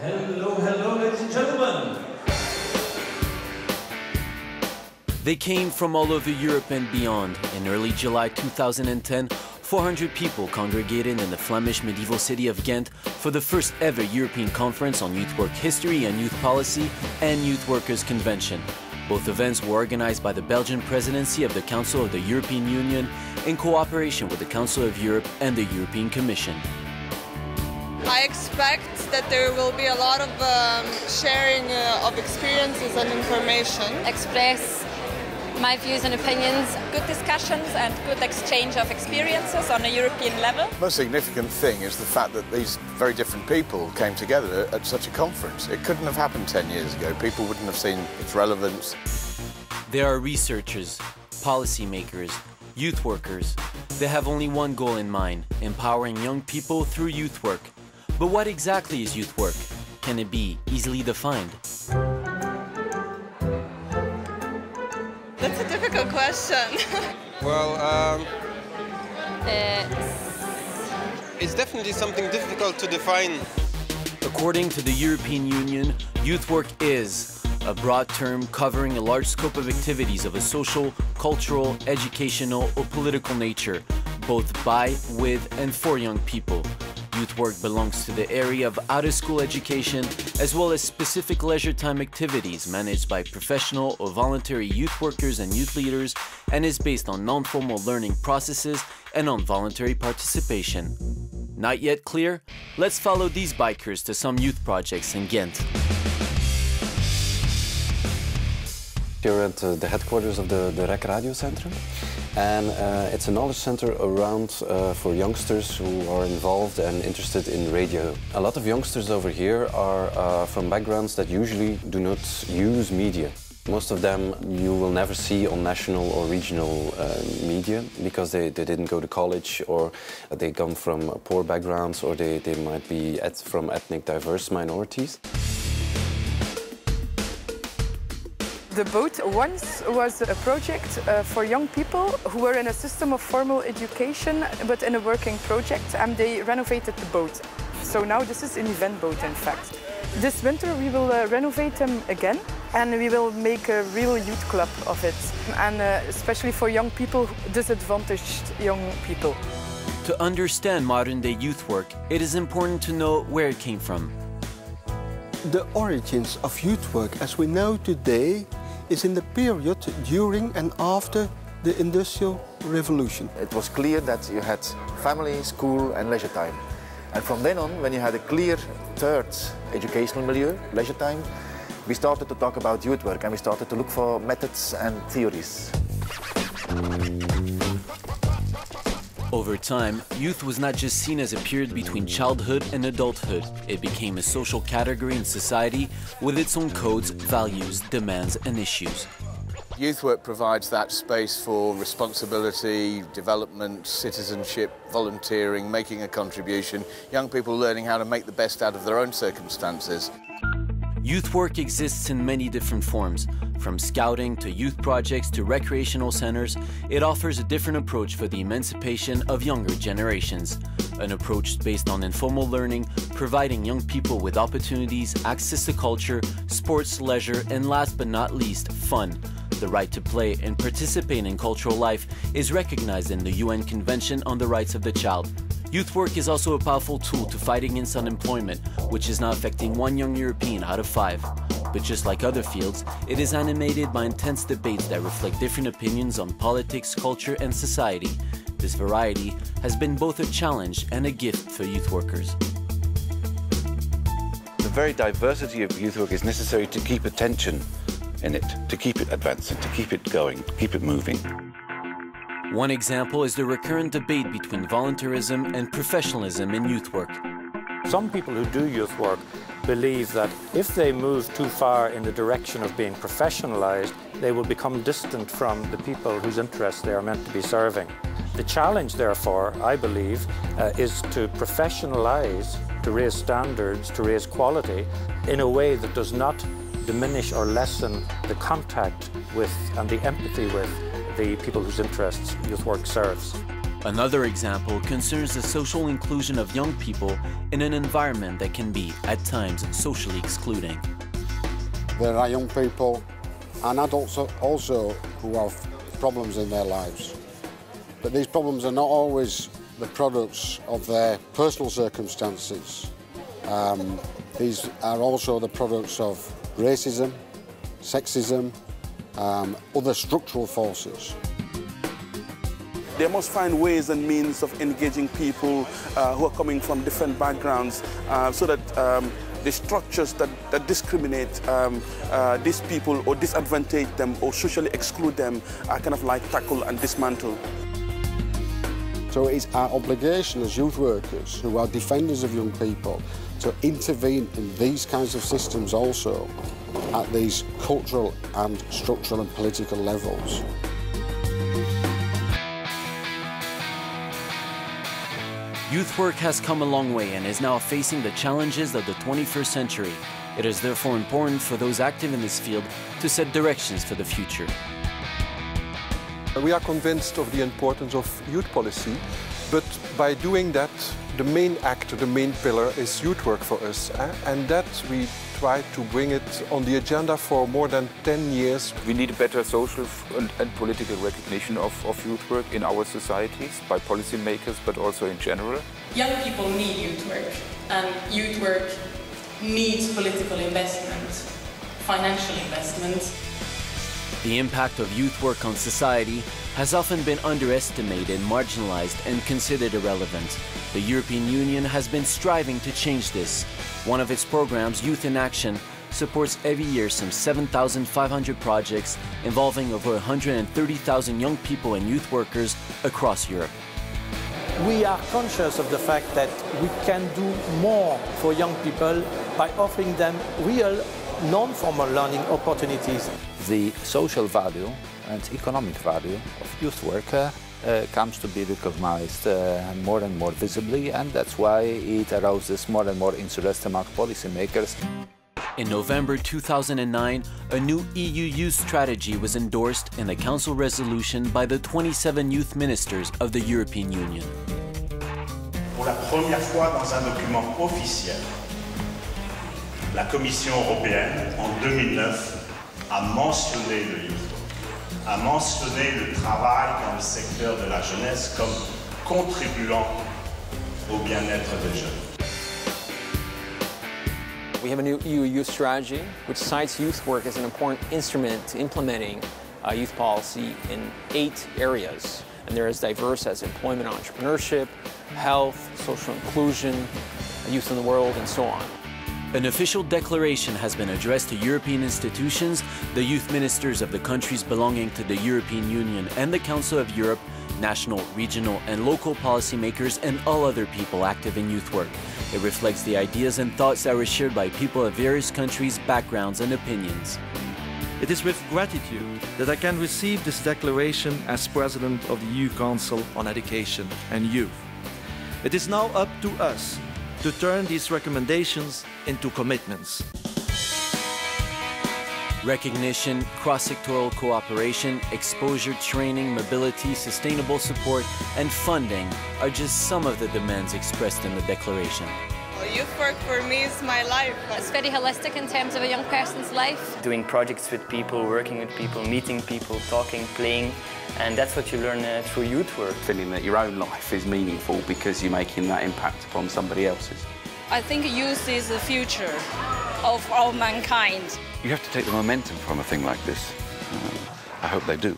Hello, hello, ladies and gentlemen. They came from all over Europe and beyond. In early July 2010, 400 people congregated in the Flemish medieval city of Ghent for the first ever European Conference on Youth Work History and Youth Policy and Youth Workers Convention. Both events were organized by the Belgian presidency of the Council of the European Union in cooperation with the Council of Europe and the European Commission. I expect that there will be a lot of sharing of experiences and information. Express my views and opinions. Good discussions and good exchange of experiences on a European level. The most significant thing is the fact that these very different people came together at such a conference. It couldn't have happened 10 years ago. People wouldn't have seen its relevance. There are researchers, policymakers, youth workers. They have only one goal in mind: empowering young people through youth work. But what exactly is youth work? Can it be easily defined? That's a difficult question. Well, it's definitely something difficult to define. According to the European Union, youth work is a broad term covering a large scope of activities of a social, cultural, educational, or political nature, both by, with, and for young people. Youth work belongs to the area of out-of-school education, as well as specific leisure time activities managed by professional or voluntary youth workers and youth leaders, and is based on non-formal learning processes and on voluntary participation. Not yet clear? Let's follow these bikers to some youth projects in Ghent. Here at the headquarters of the REC Radio Centrum, and it's a knowledge center around for youngsters who are involved and interested in radio. A lot of youngsters over here are from backgrounds that usually do not use media. Most of them you will never see on national or regional media because they didn't go to college, or they come from poor backgrounds, or they might be from ethnic diverse minorities. The boat once was a project for young people who were in a system of formal education but in a working project, and they renovated the boat. So now this is an event boat, in fact. This winter we will renovate them again, and we will make a real youth club of it, and especially for young people, disadvantaged young people. To understand modern-day youth work, it is important to know where it came from. The origins of youth work as we know today is in the period during and after the Industrial Revolution. It was clear that you had family, school and leisure time. And from then on, when you had a clear third educational milieu, leisure time, we started to talk about youth work and we started to look for methods and theories. Over time, youth was not just seen as a period between childhood and adulthood. It became a social category in society with its own codes, values, demands, and issues. Youth work provides that space for responsibility, development, citizenship, volunteering, making a contribution, young people learning how to make the best out of their own circumstances. Youth work exists in many different forms. From scouting to youth projects to recreational centers, it offers a different approach for the emancipation of younger generations. An approach based on informal learning, providing young people with opportunities, access to culture, sports, leisure, and last but not least, fun. The right to play and participate in cultural life is recognized in the UN Convention on the Rights of the Child. Youth work is also a powerful tool to fight against unemployment, which is now affecting 1 young European out of 5. But just like other fields, it is animated by intense debates that reflect different opinions on politics, culture, and society. This variety has been both a challenge and a gift for youth workers. The very diversity of youth work is necessary to keep attention in it, to keep it advancing, to keep it going, to keep it moving. One example is the recurrent debate between voluntarism and professionalism in youth work. Some people who do youth work believe that if they move too far in the direction of being professionalized, they will become distant from the people whose interests they are meant to be serving. The challenge, therefore, I believe, is to professionalize, to raise standards, to raise quality in a way that does not diminish or lessen the contact with and the empathy with the people whose interests youth work serves. Another example concerns the social inclusion of young people in an environment that can be, at times, socially excluding. There are young people and adults also who have problems in their lives. But these problems are not always the products of their personal circumstances. These are also the products of racism, sexism, other structural forces. They must find ways and means of engaging people who are coming from different backgrounds so that the structures that discriminate these people or disadvantage them or socially exclude them are kind of like tackled and dismantled. So it's our obligation as youth workers who are defenders of young people to intervene in these kinds of systems also at these cultural and structural and political levels. Youth work has come a long way and is now facing the challenges of the 21st century. It is therefore important for those active in this field to set directions for the future. We are convinced of the importance of youth policy, but by doing that, the main actor, the main pillar is youth work for us. And that we try to bring it on the agenda for more than 10 years. We need a better social and political recognition of youth work in our societies by policymakers, but also in general. Young people need youth work, and youth work needs political investment, financial investment. The impact of youth work on society has often been underestimated, marginalized, and considered irrelevant. The European Union has been striving to change this. One of its programs, Youth in Action, supports every year some 7,500 projects involving over 130,000 young people and youth workers across Europe. We are conscious of the fact that we can do more for young people by offering them real non-formal learning opportunities. The social value and economic value of youth work comes to be recognized more and more visibly, and that's why it arouses more and more interest among policymakers. In November 2009, a new EU youth strategy was endorsed in the Council resolution by the 27 youth ministers of the European Union. Pour la première fois dans un document officiel, la Commission européenne, en 2009, a mentionné le youth work, a mentionné le travail dans le secteur de la jeunesse comme contribuant au bien-être des jeunes. We have a new EU youth strategy which cites youth work as an important instrument to implementing youth policy in 8 areas. And they're as diverse as employment, entrepreneurship, health, social inclusion, youth in the world, and so on. An official declaration has been addressed to European institutions, the youth ministers of the countries belonging to the European Union and the Council of Europe, national, regional and local policymakers and all other people active in youth work. It reflects the ideas and thoughts that were shared by people of various countries, backgrounds and opinions. It is with gratitude that I can receive this declaration as President of the EU Council on Education and Youth. It is now up to us to turn these recommendations into commitments. Recognition, cross-sectoral cooperation, exposure, training, mobility, sustainable support, and funding are just some of the demands expressed in the declaration. Youth work for me is my life. It's very holistic in terms of a young person's life. Doing projects with people, working with people, meeting people, talking, playing, and that's what you learn through youth work. Feeling that your own life is meaningful because you're making that impact upon somebody else's. I think youth is the future of all mankind. You have to take the momentum from a thing like this. I hope they do.